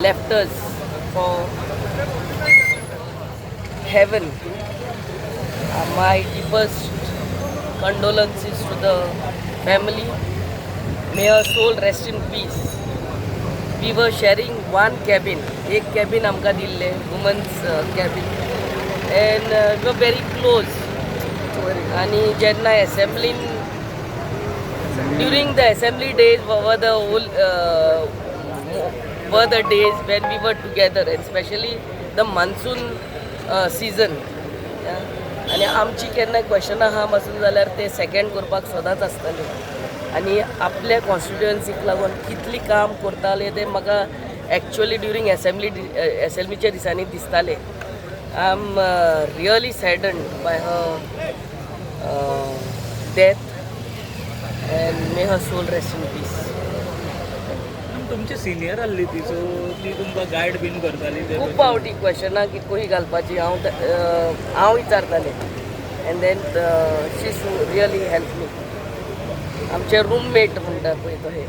left us for heaven. My deepest condolences to the family. May her soul rest in peace. We were sharing one cabin. एक cabin आमका दिल्ले, women's cabin, and we were very close. आणि जेन्ना assembling during the assembly days were the days when we were together, and especially the monsoon season. आणि आमची केन्ना क्वेश्चनां हा आसून जाल्यार ते सेकंड करपाक सदांच आसतले. आणि आपल्या कॉन्स्टिट्युएन्सीक लागून कितली काम करताले ते म्हाका एक्चुअली ड्युरींग एसएलमीच्या दिसांनी दिसताले. I am really saddened by her death, and may her soul rest in peace. तुमचे सिनियर आसली ती, सो ती तुमकां गायड बीन करताली. खूब फावटी क्वेश्चनां की खंय घालपाची हांव विचारतालें, एंड देन शी रियली हेल्प मी. आमचे रूममेट म्हणटा पळय तो हे